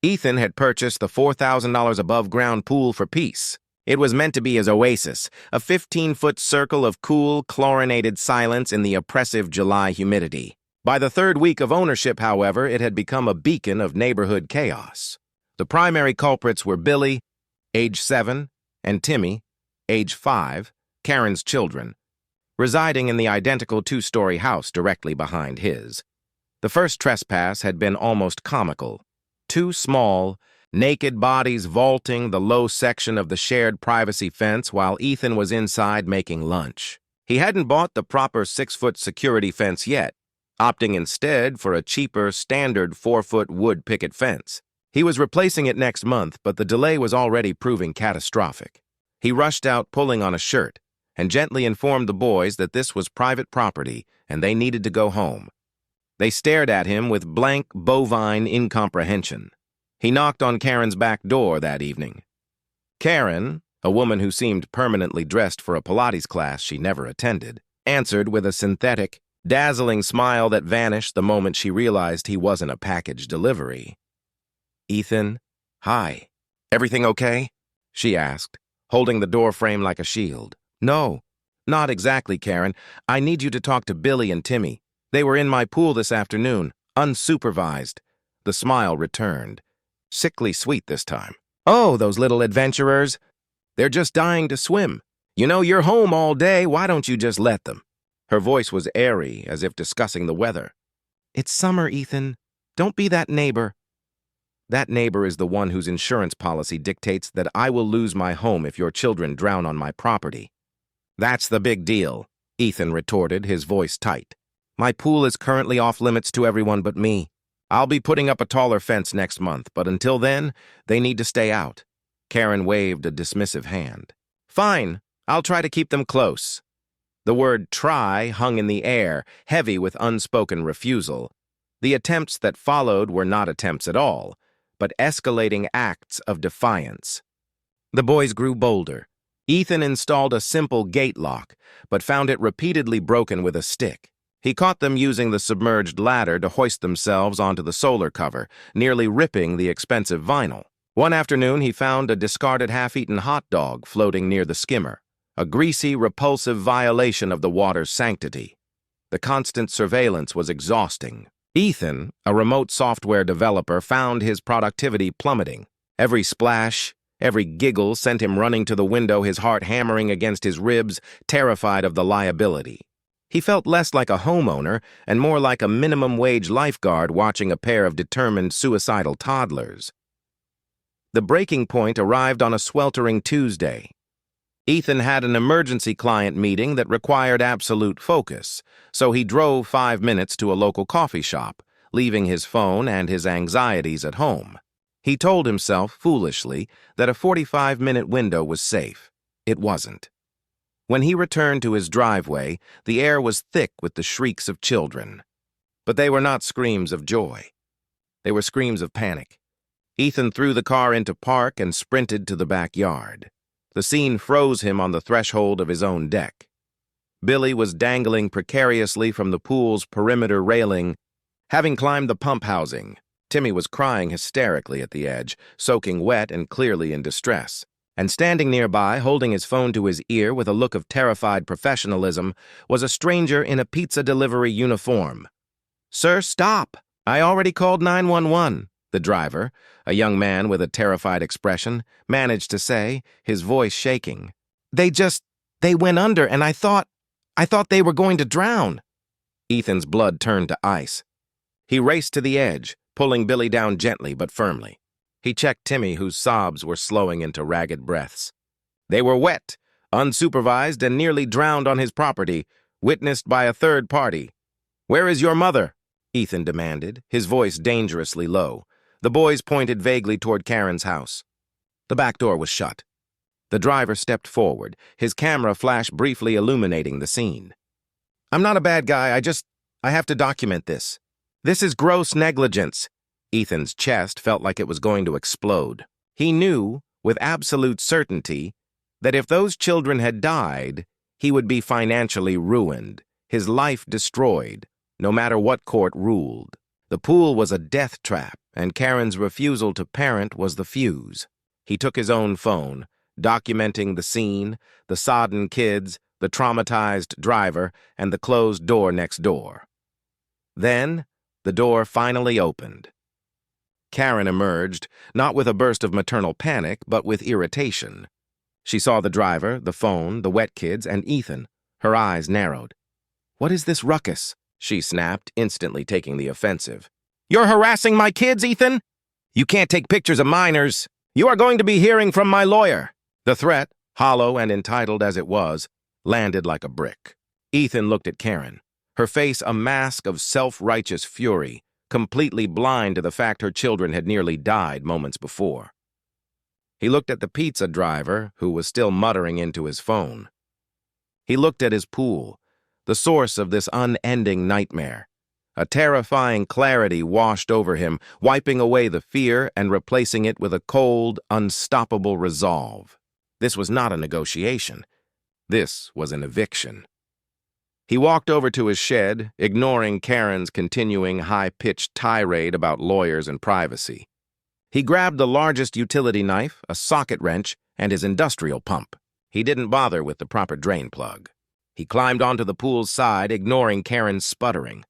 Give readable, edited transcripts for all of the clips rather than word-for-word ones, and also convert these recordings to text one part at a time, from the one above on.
Ethan had purchased the $4,000 above-ground pool for peace. It was meant to be his oasis, a 15-foot circle of cool, chlorinated silence in the oppressive July humidity. By the third week of ownership, however, it had become a beacon of neighborhood chaos. The primary culprits were Billy, age 7, and Timmy, age 5, Karen's children, residing in the identical two-story house directly behind his. The first trespass had been almost comical. Two small, naked bodies vaulting the low section of the shared privacy fence while Ethan was inside making lunch. He hadn't bought the proper 6-foot security fence yet, opting instead for a cheaper, standard 4-foot wood picket fence. He was replacing it next month, but the delay was already proving catastrophic. He rushed out pulling on a shirt and gently informed the boys that this was private property and they needed to go home. They stared at him with blank, bovine incomprehension. He knocked on Karen's back door that evening. Karen, a woman who seemed permanently dressed for a Pilates class she never attended, answered with a synthetic, dazzling smile that vanished the moment she realized he wasn't a package delivery. "Ethan, hi. Everything okay?" she asked, holding the door frame like a shield. "No, not exactly, Karen. I need you to talk to Billy and Timmy. They were in my pool this afternoon, unsupervised." The smile returned, sickly sweet this time. "Oh, those little adventurers. They're just dying to swim. You know, you're home all day. Why don't you just let them?" Her voice was airy, as if discussing the weather. "It's summer, Ethan. Don't be that neighbor." "That neighbor is the one whose insurance policy dictates that I will lose my home if your children drown on my property." "That's the big deal," Ethan retorted, his voice tight. "My pool is currently off limits to everyone but me. I'll be putting up a taller fence next month, but until then, they need to stay out." Karen waved a dismissive hand. "Fine, I'll try to keep them close." The word try hung in the air, heavy with unspoken refusal. The attempts that followed were not attempts at all, but escalating acts of defiance. The boys grew bolder. Ethan installed a simple gate lock, but found it repeatedly broken with a stick. He caught them using the submerged ladder to hoist themselves onto the solar cover, nearly ripping the expensive vinyl. One afternoon, he found a discarded half-eaten hot dog floating near the skimmer, a greasy, repulsive violation of the water's sanctity. The constant surveillance was exhausting. Ethan, a remote software developer, found his productivity plummeting. Every splash, every giggle sent him running to the window, his heart hammering against his ribs, terrified of the liability. He felt less like a homeowner and more like a minimum-wage lifeguard watching a pair of determined suicidal toddlers. The breaking point arrived on a sweltering Tuesday. Ethan had an emergency client meeting that required absolute focus, so he drove 5 minutes to a local coffee shop, leaving his phone and his anxieties at home. He told himself, foolishly, that a 45-minute window was safe. It wasn't. When he returned to his driveway, the air was thick with the shrieks of children. But they were not screams of joy. They were screams of panic. Ethan threw the car into park and sprinted to the backyard. The scene froze him on the threshold of his own deck. Billy was dangling precariously from the pool's perimeter railing, having climbed the pump housing. Timmy was crying hysterically at the edge, soaking wet and clearly in distress. And standing nearby, holding his phone to his ear with a look of terrified professionalism, was a stranger in a pizza delivery uniform. "Sir, stop! I already called 911, the driver, a young man with a terrified expression, managed to say, his voice shaking. They went under, and I thought they were going to drown." Ethan's blood turned to ice. He raced to the edge, pulling Billy down gently but firmly. He checked Timmy, whose sobs were slowing into ragged breaths. They were wet, unsupervised, and nearly drowned on his property, witnessed by a third party. "Where is your mother?" Ethan demanded, his voice dangerously low. The boys pointed vaguely toward Karen's house. The back door was shut. The driver stepped forward, his camera flash briefly illuminating the scene. "I'm not a bad guy, I have to document this. This is gross negligence." Ethan's chest felt like it was going to explode. He knew, with absolute certainty, that if those children had died, he would be financially ruined, his life destroyed, no matter what court ruled. The pool was a death trap, and Karen's refusal to parent was the fuse. He took his own phone, documenting the scene, the sodden kids, the traumatized driver, and the closed door next door. Then, the door finally opened. Karen emerged, not with a burst of maternal panic, but with irritation. She saw the driver, the phone, the wet kids, and Ethan. Her eyes narrowed. "What is this ruckus?" she snapped, instantly taking the offensive. "You're harassing my kids, Ethan? You can't take pictures of minors. You are going to be hearing from my lawyer." The threat, hollow and entitled as it was, landed like a brick. Ethan looked at Karen, her face a mask of self-righteous fury, completely blind to the fact her children had nearly died moments before. He looked at the pizza driver, who was still muttering into his phone. He looked at his pool, the source of this unending nightmare. A terrifying clarity washed over him, wiping away the fear and replacing it with a cold, unstoppable resolve. This was not a negotiation. This was an eviction. He walked over to his shed, ignoring Karen's continuing high-pitched tirade about lawyers and privacy. He grabbed the largest utility knife, a socket wrench, and his industrial pump. He didn't bother with the proper drain plug. He climbed onto the pool's side, ignoring Karen's sputtering.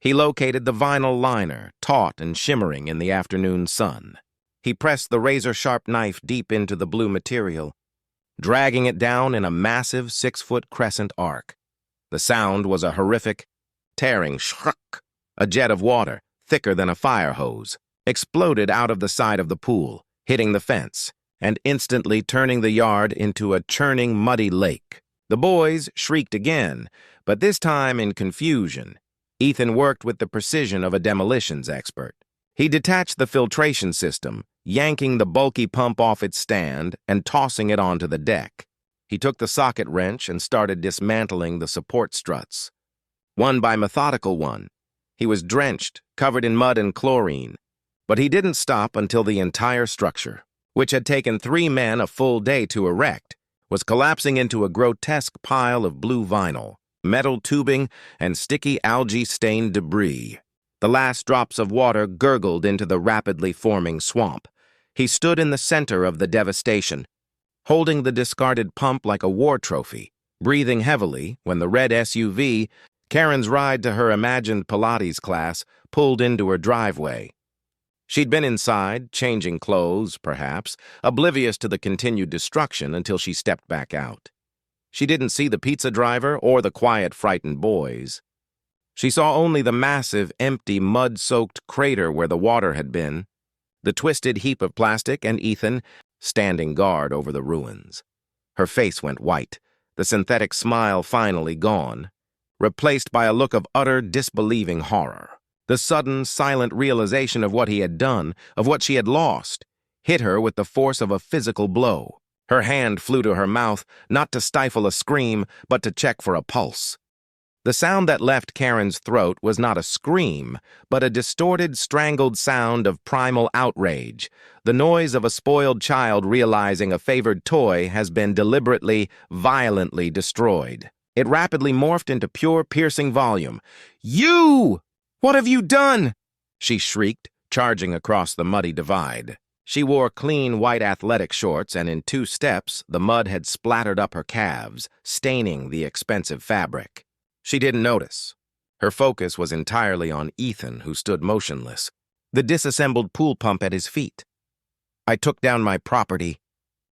He located the vinyl liner, taut and shimmering in the afternoon sun. He pressed the razor-sharp knife deep into the blue material, dragging it down in a massive 6-foot crescent arc. The sound was a horrific, tearing shruck. A jet of water, thicker than a fire hose, exploded out of the side of the pool, hitting the fence, and instantly turning the yard into a churning, muddy lake. The boys shrieked again, but this time in confusion. Ethan worked with the precision of a demolitions expert. He detached the filtration system, yanking the bulky pump off its stand and tossing it onto the deck. He took the socket wrench and started dismantling the support struts. One by methodical one. He was drenched, covered in mud and chlorine. But he didn't stop until the entire structure, which had taken 3 men a full day to erect, was collapsing into a grotesque pile of blue vinyl, metal tubing, and sticky algae-stained debris. The last drops of water gurgled into the rapidly forming swamp. He stood in the center of the devastation, holding the discarded pump like a war trophy, breathing heavily when the red SUV, Karen's ride to her imagined Pilates class, pulled into her driveway. She'd been inside, changing clothes, perhaps, oblivious to the continued destruction until she stepped back out. She didn't see the pizza driver or the quiet, frightened boys. She saw only the massive, empty, mud-soaked crater where the water had been, the twisted heap of plastic, and Ethan standing guard over the ruins. Her face went white, the synthetic smile finally gone, replaced by a look of utter, disbelieving horror. The sudden, silent realization of what he had done, of what she had lost, hit her with the force of a physical blow. Her hand flew to her mouth, not to stifle a scream, but to check for a pulse. The sound that left Karen's throat was not a scream, but a distorted, strangled sound of primal outrage, the noise of a spoiled child realizing a favored toy has been deliberately, violently destroyed. It rapidly morphed into pure, piercing volume. "You! What have you done?" she shrieked, charging across the muddy divide. She wore clean white athletic shorts, and in 2 steps, the mud had splattered up her calves, staining the expensive fabric. She didn't notice. Her focus was entirely on Ethan, who stood motionless, the disassembled pool pump at his feet. "I took down my property."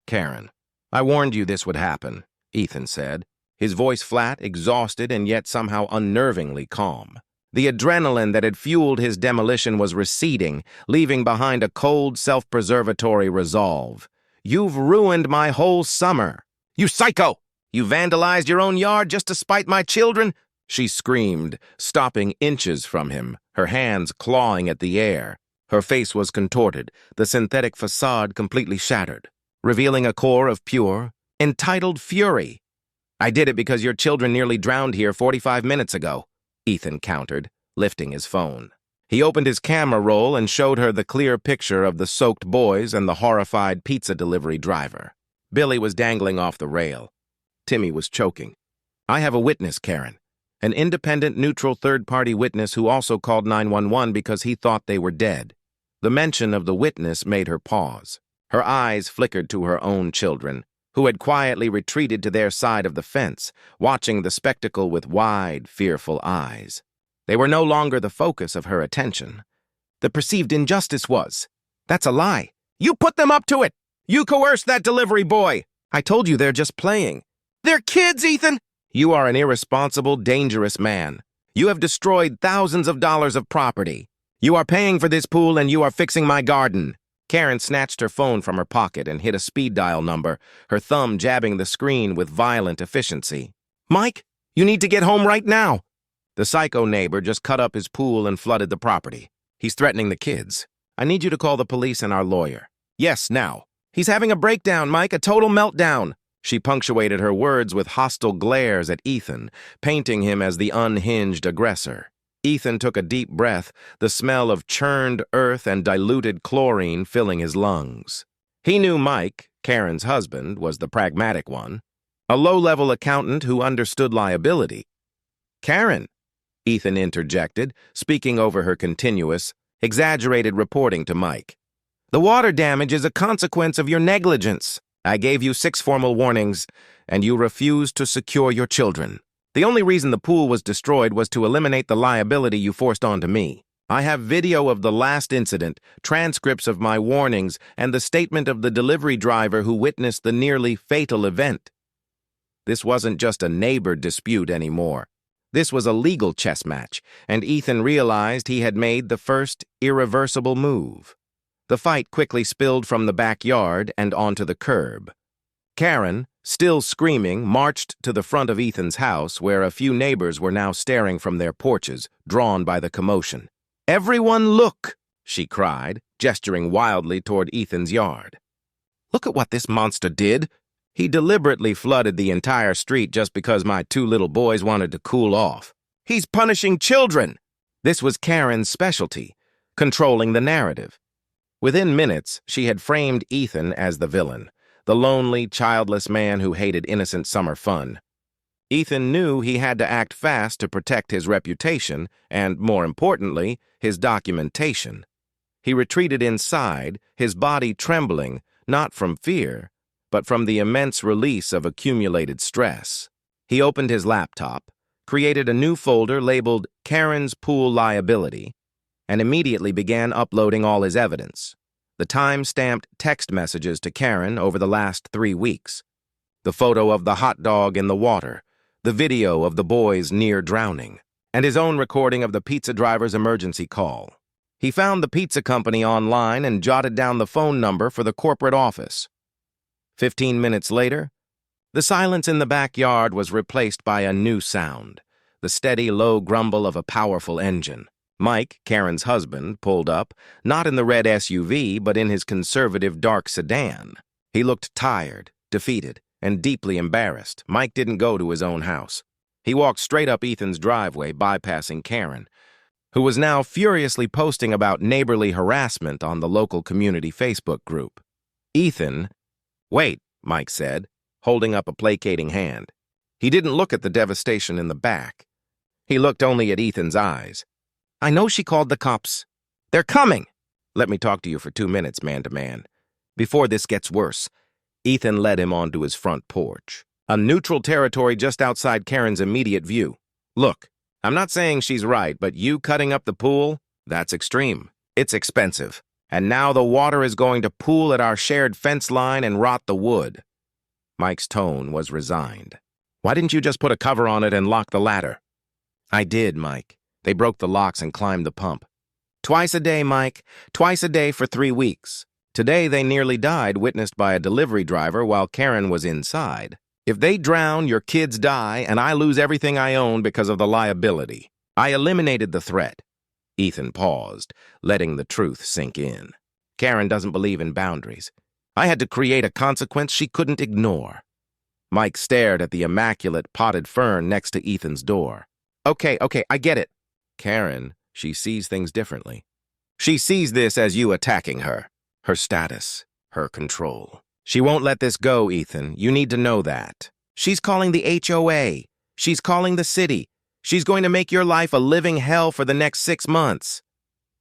"Karen, I warned you this would happen," Ethan said, his voice flat, exhausted, and yet somehow unnervingly calm. The adrenaline that had fueled his demolition was receding, leaving behind a cold, self-preservatory resolve. "You've ruined my whole summer. You psycho! You vandalized your own yard just to spite my children?" she screamed, stopping inches from him, her hands clawing at the air. Her face was contorted, the synthetic facade completely shattered, revealing a core of pure, entitled fury. "I did it because your children nearly drowned here 45 minutes ago," Ethan countered, lifting his phone. He opened his camera roll and showed her the clear picture of the soaked boys and the horrified pizza delivery driver. Billy was dangling off the rail. Timmy was choking. "I have a witness, Karen. An independent, neutral third-party witness who also called 911 because he thought they were dead." The mention of the witness made her pause. Her eyes flickered to her own children, who had quietly retreated to their side of the fence, watching the spectacle with wide, fearful eyes. They were no longer the focus of her attention. The perceived injustice was, "That's a lie. You put them up to it. You coerced that delivery boy. I told you they're just playing. They're kids, Ethan. You are an irresponsible, dangerous man. You have destroyed thousands of dollars of property. You are paying for this pool and you are fixing my garden." Karen snatched her phone from her pocket and hit a speed dial number, her thumb jabbing the screen with violent efficiency. "Mike, you need to get home right now." The psycho neighbor just cut up his pool and flooded the property. "He's threatening the kids. I need you to call the police and our lawyer." "Yes, now." "He's having a breakdown, Mike, a total meltdown." She punctuated her words with hostile glares at Ethan, painting him as the unhinged aggressor. Ethan took a deep breath, the smell of churned earth and diluted chlorine filling his lungs. He knew Mike, Karen's husband, was the pragmatic one, a low-level accountant who understood liability. "Karen," Ethan interjected, speaking over her continuous, exaggerated reporting to Mike. "The water damage is a consequence of your negligence. I gave you 6 formal warnings, and you refused to secure your children. The only reason the pool was destroyed was to eliminate the liability you forced onto me. I have video of the last incident, transcripts of my warnings, and the statement of the delivery driver who witnessed the nearly fatal event." This wasn't just a neighbor dispute anymore. This was a legal chess match, and Ethan realized he had made the first irreversible move. The fight quickly spilled from the backyard and onto the curb. Karen, still screaming, marched to the front of Ethan's house, where a few neighbors were now staring from their porches, drawn by the commotion. "Everyone look!" she cried, gesturing wildly toward Ethan's yard. "Look at what this monster did. He deliberately flooded the entire street just because my 2 little boys wanted to cool off. He's punishing children." This was Karen's specialty, controlling the narrative. Within minutes, she had framed Ethan as the villain, the lonely, childless man who hated innocent summer fun. Ethan knew he had to act fast to protect his reputation and, more importantly, his documentation. He retreated inside, his body trembling, not from fear, but from the immense release of accumulated stress. He opened his laptop, created a new folder labeled Karen's Pool Liability, and immediately began uploading all his evidence. The time-stamped text messages to Karen over the last 3 weeks, the photo of the hot dog in the water, the video of the boys near drowning, and his own recording of the pizza driver's emergency call. He found the pizza company online and jotted down the phone number for the corporate office. 15 minutes later, the silence in the backyard was replaced by a new sound, the steady, low grumble of a powerful engine. Mike, Karen's husband, pulled up, not in the red SUV, but in his conservative dark sedan. He looked tired, defeated, and deeply embarrassed. Mike didn't go to his own house. He walked straight up Ethan's driveway, bypassing Karen, who was now furiously posting about neighborly harassment on the local community Facebook group. "Ethan..." "Wait," Mike said, holding up a placating hand. He didn't look at the devastation in the back. He looked only at Ethan's eyes. "I know she called the cops. They're coming." "Let me talk to you for 2 minutes, man to man. Before this gets worse." Ethan led him onto his front porch, a neutral territory just outside Karen's immediate view. "Look, I'm not saying she's right, but you cutting up the pool, that's extreme. It's expensive. And now the water is going to pool at our shared fence line and rot the wood." Mike's tone was resigned. "Why didn't you just put a cover on it and lock the ladder?" "I did, Mike. They broke the locks and climbed the pump. Twice a day, Mike. Twice a day for 3 weeks. Today they nearly died, witnessed by a delivery driver while Karen was inside. If they drown, your kids die, and I lose everything I own because of the liability. I eliminated the threat." Ethan paused, letting the truth sink in. Karen doesn't believe in boundaries. I had to create a consequence she couldn't ignore. Mike stared at the immaculate potted fern next to Ethan's door. Okay, I get it. Karen, she sees things differently. She sees this as you attacking her status, her control. She won't let this go, Ethan. You need to know that. She's calling the HOA. She's calling the city. She's going to make your life a living hell for the next 6 months.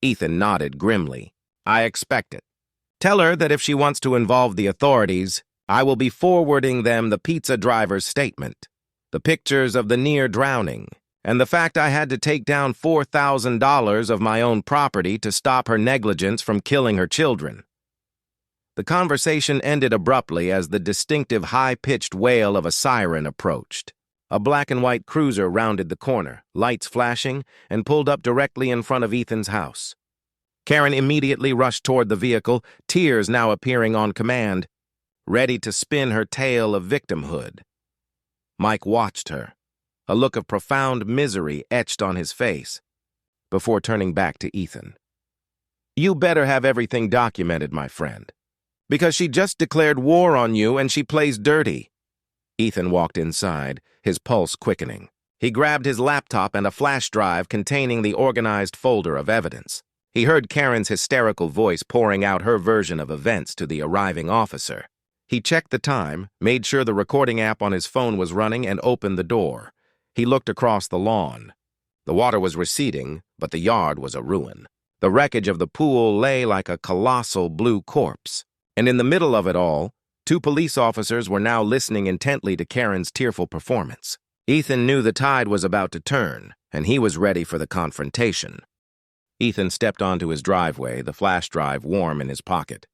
Ethan nodded grimly. I expect it. Tell her that if she wants to involve the authorities, I will be forwarding them the pizza driver's statement, the pictures of the near drowning, and the fact I had to take down $4,000 of my own property to stop her negligence from killing her children. The conversation ended abruptly as the distinctive high-pitched wail of a siren approached. A black and white cruiser rounded the corner, lights flashing, and pulled up directly in front of Ethan's house. Karen immediately rushed toward the vehicle, tears now appearing on command, ready to spin her tale of victimhood. Mike watched her, a look of profound misery etched on his face, before turning back to Ethan. You better have everything documented, my friend, because she just declared war on you and she plays dirty. Ethan walked inside, his pulse quickening. He grabbed his laptop and a flash drive containing the organized folder of evidence. He heard Karen's hysterical voice pouring out her version of events to the arriving officer. He checked the time, made sure the recording app on his phone was running, and opened the door. He looked across the lawn. The water was receding, but the yard was a ruin. The wreckage of the pool lay like a colossal blue corpse. And in the middle of it all, 2 police officers were now listening intently to Karen's tearful performance. Ethan knew the tide was about to turn, and he was ready for the confrontation. Ethan stepped onto his driveway, the flash drive warm in his pocket.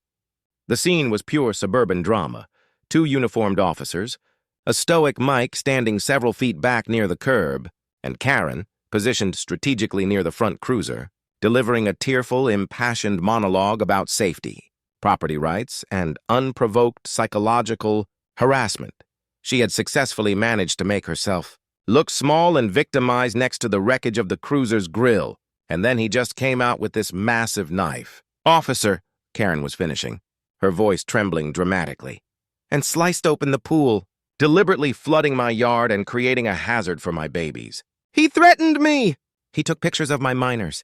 The scene was pure suburban drama. 2 uniformed officers, a stoic Mike standing several feet back near the curb, and Karen, positioned strategically near the front cruiser, delivering a tearful, impassioned monologue about safety, property rights, and unprovoked psychological harassment. She had successfully managed to make herself look small and victimized next to the wreckage of the cruiser's grill, and then he just came out with this massive knife. "Officer," Karen was finishing, her voice trembling dramatically, "and sliced open the pool, deliberately flooding my yard and creating a hazard for my babies. He threatened me! He took pictures of my minors."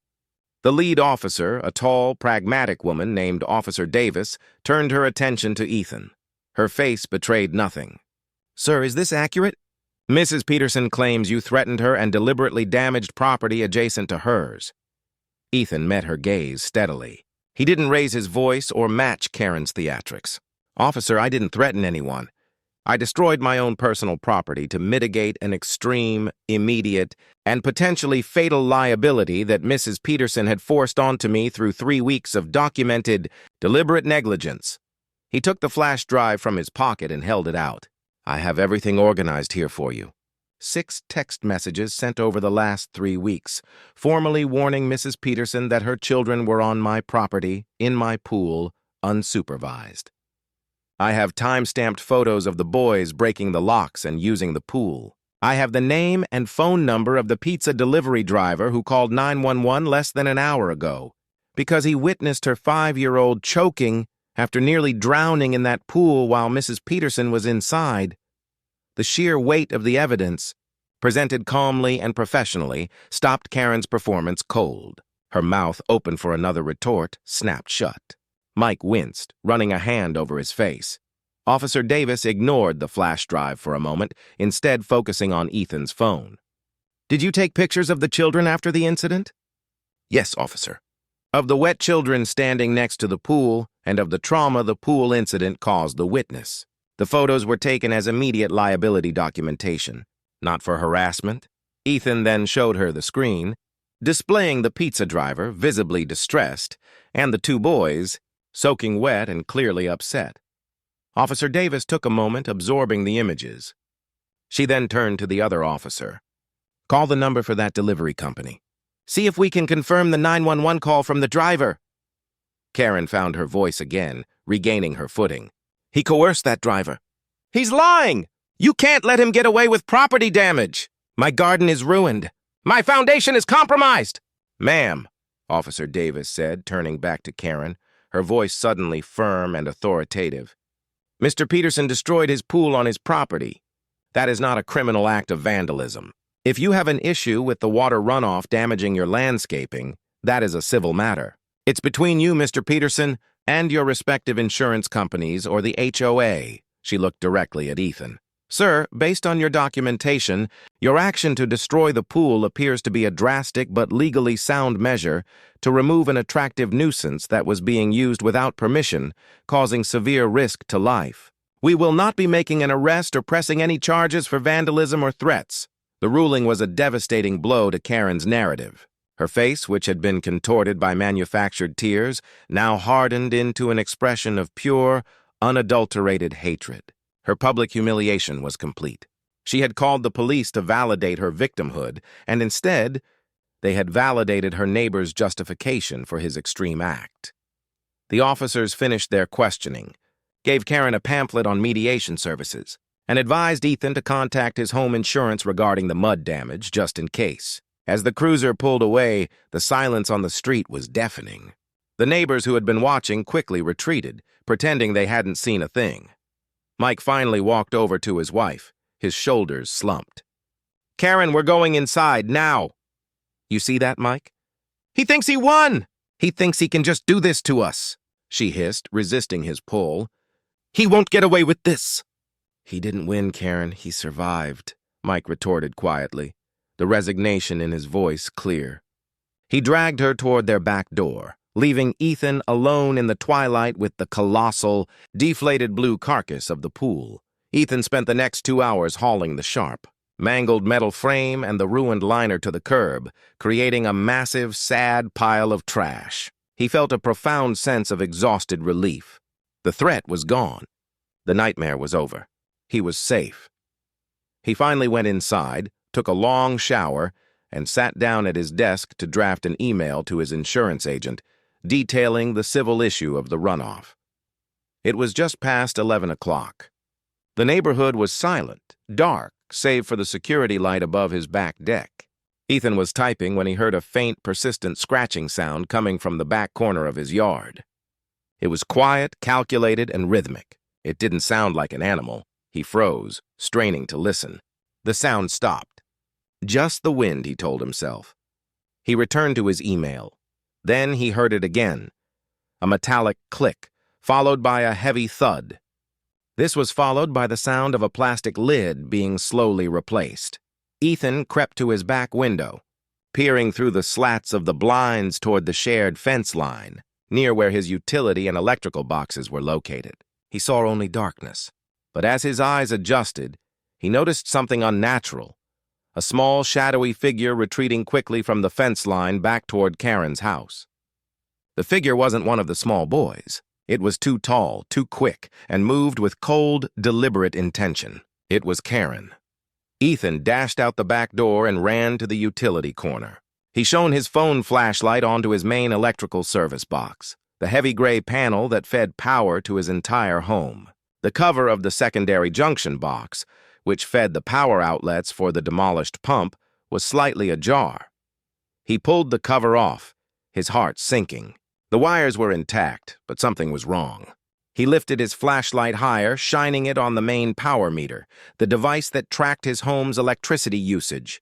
The lead officer, a tall, pragmatic woman named Officer Davis, turned her attention to Ethan. Her face betrayed nothing. "Sir, is this accurate?" "Mrs. Peterson claims you threatened her and deliberately damaged property adjacent to hers." Ethan met her gaze steadily. He didn't raise his voice or match Karen's theatrics. "Officer, I didn't threaten anyone. I destroyed my own personal property to mitigate an extreme, immediate, and potentially fatal liability that Mrs. Peterson had forced onto me through 3 weeks of documented, deliberate negligence." He took the flash drive from his pocket and held it out. "I have everything organized here for you. 6 text messages sent over the last 3 weeks, formally warning Mrs. Peterson that her children were on my property, in my pool, unsupervised. I have time-stamped photos of the boys breaking the locks and using the pool. I have the name and phone number of the pizza delivery driver who called 911 less than an hour ago because he witnessed her 5-year-old choking after nearly drowning in that pool while Mrs. Peterson was inside." The sheer weight of the evidence, presented calmly and professionally, stopped Karen's performance cold. Her mouth, open for another retort, snapped shut. Mike winced, running a hand over his face. Officer Davis ignored the flash drive for a moment, instead focusing on Ethan's phone. "Did you take pictures of the children after the incident?" "Yes, officer." "Of the wet children standing next to the pool, and of the trauma the pool incident caused the witness. The photos were taken as immediate liability documentation, not for harassment." Ethan then showed her the screen, displaying the pizza driver, visibly distressed, and the 2 boys, soaking wet and clearly upset. Officer Davis took a moment, absorbing the images. She then turned to the other officer. "Call the number for that delivery company. See if we can confirm the 911 call from the driver." Karen found her voice again, regaining her footing. "He coerced that driver." "He's lying! You can't let him get away with property damage. My garden is ruined. My foundation is compromised." "Ma'am," Officer Davis said, turning back to Karen, her voice suddenly firm and authoritative. "Mr. Peterson destroyed his pool on his property. That is not a criminal act of vandalism. If you have an issue with the water runoff damaging your landscaping, that is a civil matter. It's between you, Mr. Peterson, and your respective insurance companies or the HOA." She looked directly at Ethan. Sir, based on your documentation, your action to destroy the pool appears to be a drastic but legally sound measure to remove an attractive nuisance that was being used without permission, causing severe risk to life. We will not be making an arrest or pressing any charges for vandalism or threats. The ruling was a devastating blow to Karen's narrative. Her face, which had been contorted by manufactured tears, now hardened into an expression of pure, unadulterated hatred. Her public humiliation was complete. She had called the police to validate her victimhood, and instead, they had validated her neighbor's justification for his extreme act. The officers finished their questioning, gave Karen a pamphlet on mediation services, and advised Ethan to contact his home insurance regarding the mud damage, just in case. As the cruiser pulled away, the silence on the street was deafening. The neighbors who had been watching quickly retreated, pretending they hadn't seen a thing. Mike finally walked over to his wife, his shoulders slumped. "Karen, we're going inside, now!" "You see that, Mike? He thinks he won! He thinks he can just do this to us," she hissed, resisting his pull. "He won't get away with this!" "He didn't win, Karen. He survived," Mike retorted quietly, the resignation in his voice clear. He dragged her toward their back door, leaving Ethan alone in the twilight with the colossal, deflated blue carcass of the pool. Ethan spent the next 2 hours hauling the sharp, mangled metal frame and the ruined liner to the curb, creating a massive, sad pile of trash. He felt a profound sense of exhausted relief. The threat was gone. The nightmare was over. He was safe. He finally went inside, took a long shower, and sat down at his desk to draft an email to his insurance agent, detailing the civil issue of the runoff. It was just past 11 o'clock. The neighborhood was silent, dark, save for the security light above his back deck. Ethan was typing when he heard a faint, persistent scratching sound coming from the back corner of his yard. It was quiet, calculated, and rhythmic. It didn't sound like an animal. He froze, straining to listen. The sound stopped. Just the wind, he told himself. He returned to his email. Then he heard it again, a metallic click, followed by a heavy thud. This was followed by the sound of a plastic lid being slowly replaced. Ethan crept to his back window, peering through the slats of the blinds toward the shared fence line, near where his utility and electrical boxes were located. He saw only darkness, but as his eyes adjusted, he noticed something unnatural. A small, shadowy figure retreating quickly from the fence line back toward Karen's house. The figure wasn't one of the small boys. It was too tall, too quick, and moved with cold, deliberate intention. It was Karen. Ethan dashed out the back door and ran to the utility corner. He shone his phone flashlight onto his main electrical service box, the heavy gray panel that fed power to his entire home. The cover of the secondary junction box, which fed the power outlets for the demolished pump, was slightly ajar. He pulled the cover off, his heart sinking. The wires were intact, but something was wrong. He lifted his flashlight higher, shining it on the main power meter, the device that tracked his home's electricity usage.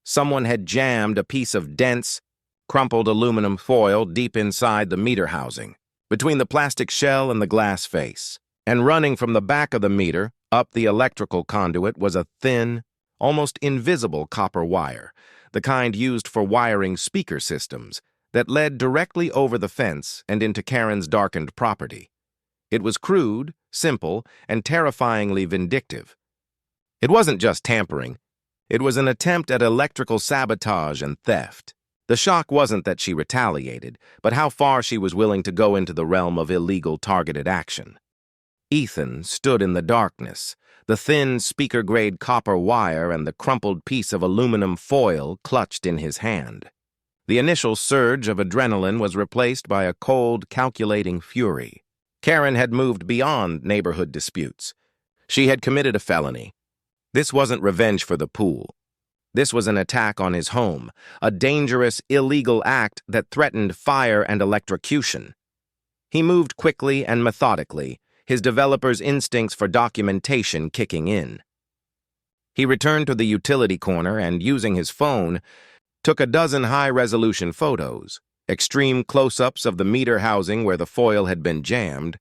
Someone had jammed a piece of dense, crumpled aluminum foil deep inside the meter housing, between the plastic shell and the glass face. And running from the back of the meter, up the electrical conduit, was a thin, almost invisible copper wire, the kind used for wiring speaker systems, that led directly over the fence and into Karen's darkened property. It was crude, simple, and terrifyingly vindictive. It wasn't just tampering. It was an attempt at electrical sabotage and theft. The shock wasn't that she retaliated, but how far she was willing to go into the realm of illegal targeted action. Ethan stood in the darkness, the thin speaker-grade copper wire and the crumpled piece of aluminum foil clutched in his hand. The initial surge of adrenaline was replaced by a cold, calculating fury. Karen had moved beyond neighborhood disputes. She had committed a felony. This wasn't revenge for the pool. This was an attack on his home, a dangerous, illegal act that threatened fire and electrocution. He moved quickly and methodically, his developer's instincts for documentation kicking in. He returned to the utility corner and, using his phone, took a dozen high-resolution photos, extreme close-ups of the meter housing where the foil had been jammed,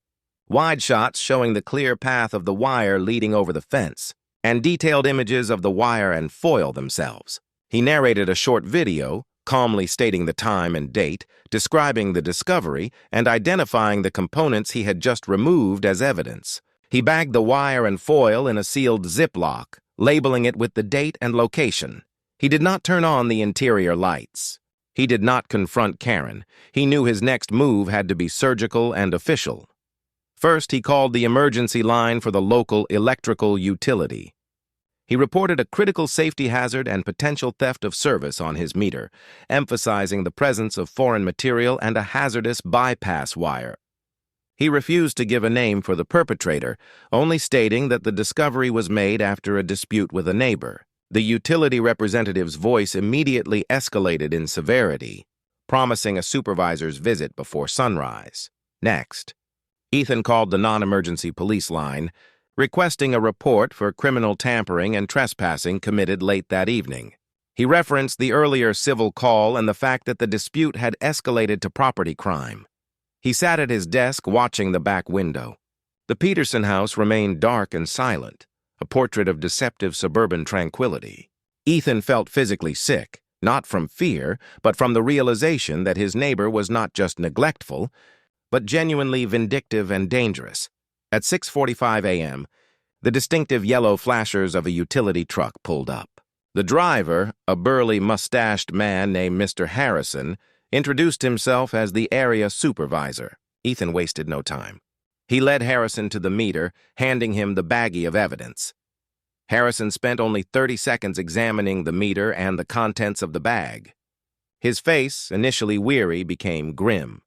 wide shots showing the clear path of the wire leading over the fence, and detailed images of the wire and foil themselves. He narrated a short video, calmly stating the time and date, describing the discovery, and identifying the components he had just removed as evidence. He bagged the wire and foil in a sealed Ziploc, labeling it with the date and location. He did not turn on the interior lights. He did not confront Karen. He knew his next move had to be surgical and official. First, he called the emergency line for the local electrical utility. He reported a critical safety hazard and potential theft of service on his meter, emphasizing the presence of foreign material and a hazardous bypass wire. He refused to give a name for the perpetrator, only stating that the discovery was made after a dispute with a neighbor. The utility representative's voice immediately escalated in severity, promising a supervisor's visit before sunrise. Next, Ethan called the non-emergency police line, requesting a report for criminal tampering and trespassing committed late that evening. He referenced the earlier civil call and the fact that the dispute had escalated to property crime. He sat at his desk watching the back window. The Peterson house remained dark and silent, a portrait of deceptive suburban tranquility. Ethan felt physically sick, not from fear, but from the realization that his neighbor was not just neglectful, but genuinely vindictive and dangerous. At 6:45 a.m., the distinctive yellow flashers of a utility truck pulled up. The driver, a burly, mustached man named Mr. Harrison, introduced himself as the area supervisor. Ethan wasted no time. He led Harrison to the meter, handing him the baggie of evidence. Harrison spent only 30 seconds examining the meter and the contents of the bag. His face, initially weary, became grim.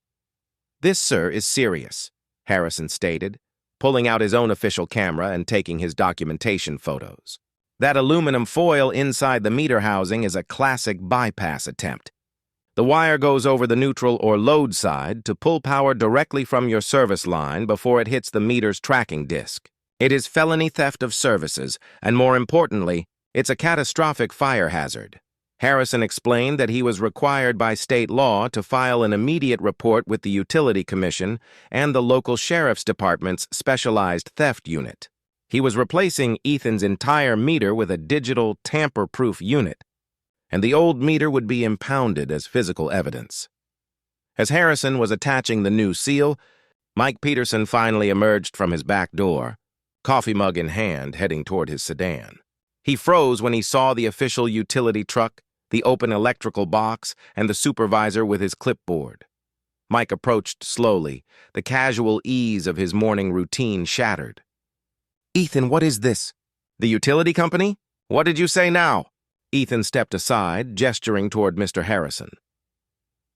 "This, sir, is serious," Harrison stated, pulling out his own official camera and taking his documentation photos. "That aluminum foil inside the meter housing is a classic bypass attempt. The wire goes over the neutral or load side to pull power directly from your service line before it hits the meter's tracking disc. It is felony theft of services, and more importantly, it's a catastrophic fire hazard." Harrison explained that he was required by state law to file an immediate report with the Utility Commission and the local sheriff's department's specialized theft unit. He was replacing Ethan's entire meter with a digital tamper-proof unit, and the old meter would be impounded as physical evidence. As Harrison was attaching the new seal, Mike Peterson finally emerged from his back door, coffee mug in hand, heading toward his sedan. He froze when he saw the official utility truck, the open electrical box, and the supervisor with his clipboard. Mike approached slowly, the casual ease of his morning routine shattered. "Ethan, what is this? The utility company? What did you say now?" Ethan stepped aside, gesturing toward Mr. Harrison.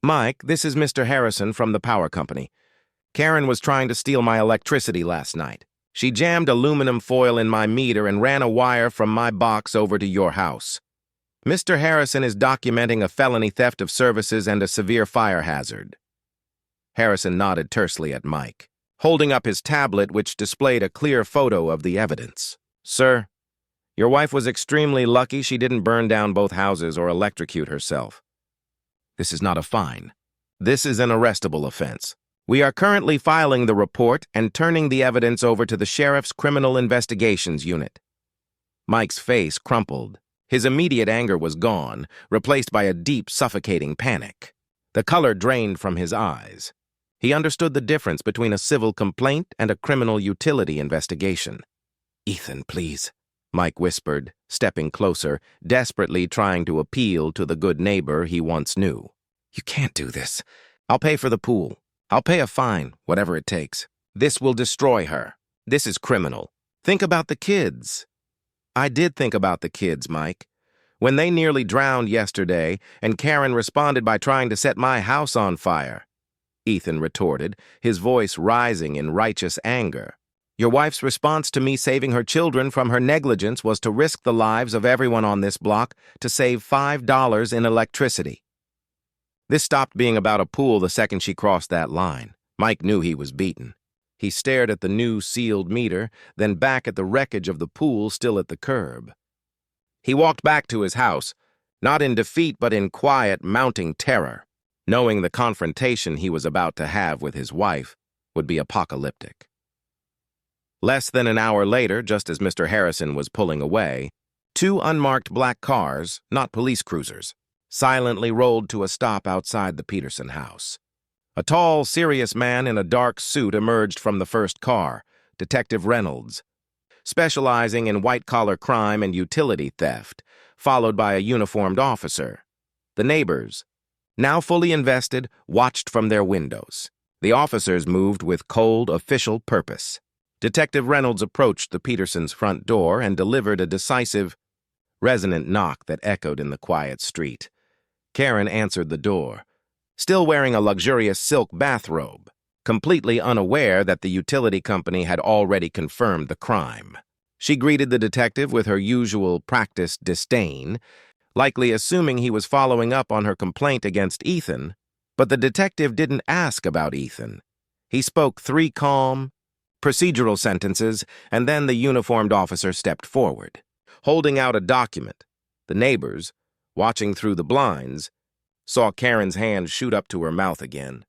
"Mike, this is Mr. Harrison from the power company. Karen was trying to steal my electricity last night. She jammed aluminum foil in my meter and ran a wire from my box over to your house. Mr. Harrison is documenting a felony theft of services and a severe fire hazard." Harrison nodded tersely at Mike, holding up his tablet which displayed a clear photo of the evidence. "Sir, your wife was extremely lucky she didn't burn down both houses or electrocute herself. This is not a fine. This is an arrestable offense. We are currently filing the report and turning the evidence over to the Sheriff's Criminal Investigations Unit." Mike's face crumpled. His immediate anger was gone, replaced by a deep, suffocating panic. The color drained from his eyes. He understood the difference between a civil complaint and a criminal utility investigation. "Ethan, please," Mike whispered, stepping closer, desperately trying to appeal to the good neighbor he once knew. "You can't do this. I'll pay for the pool. I'll pay a fine, whatever it takes. This will destroy her. This is criminal. Think about the kids." "I did think about the kids, Mike. When they nearly drowned yesterday, and Karen responded by trying to set my house on fire," Ethan retorted, his voice rising in righteous anger. "Your wife's response to me saving her children from her negligence was to risk the lives of everyone on this block to save $5 in electricity." This stopped being about a pool the second she crossed that line. Mike knew he was beaten. He stared at the new sealed meter, then back at the wreckage of the pool still at the curb. He walked back to his house, not in defeat but in quiet, mounting terror, knowing the confrontation he was about to have with his wife would be apocalyptic. Less than an hour later, just as Mr. Harrison was pulling away, two unmarked black cars, not police cruisers, silently rolled to a stop outside the Peterson house. A tall, serious man in a dark suit emerged from the first car, Detective Reynolds, specializing in white-collar crime and utility theft, followed by a uniformed officer. The neighbors, now fully invested, watched from their windows. The officers moved with cold, official purpose. Detective Reynolds approached the Petersons' front door and delivered a decisive, resonant knock that echoed in the quiet street. Karen answered the door, still wearing a luxurious silk bathrobe, completely unaware that the utility company had already confirmed the crime. She greeted the detective with her usual practiced disdain, likely assuming he was following up on her complaint against Ethan, but the detective didn't ask about Ethan. He spoke 3 calm, procedural sentences, and then the uniformed officer stepped forward, holding out a document. The neighbors, watching through the blinds, saw Karen's hand shoot up to her mouth again,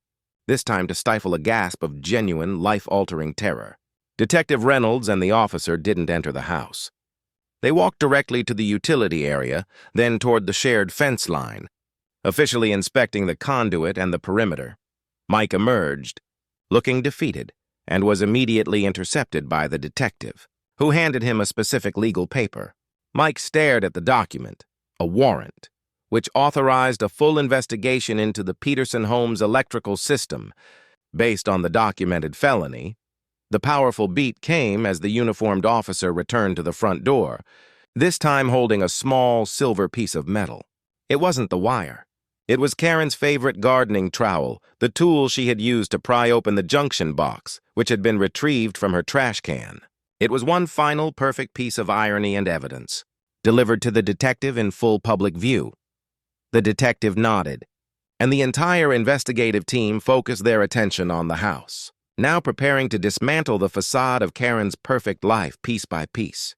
this time to stifle a gasp of genuine, life-altering terror. Detective Reynolds and the officer didn't enter the house. They walked directly to the utility area, then toward the shared fence line, officially inspecting the conduit and the perimeter. Mike emerged, looking defeated, and was immediately intercepted by the detective, who handed him a specific legal paper. Mike stared at the document, a warrant, which authorized a full investigation into the Peterson home's electrical system. Based on the documented felony, the powerful beat came as the uniformed officer returned to the front door, this time holding a small silver piece of metal. It wasn't the wire. It was Karen's favorite gardening trowel, the tool she had used to pry open the junction box, which had been retrieved from her trash can. It was one final perfect piece of irony and evidence, delivered to the detective in full public view. The detective nodded, and the entire investigative team focused their attention on the house, now preparing to dismantle the facade of Karen's perfect life piece by piece.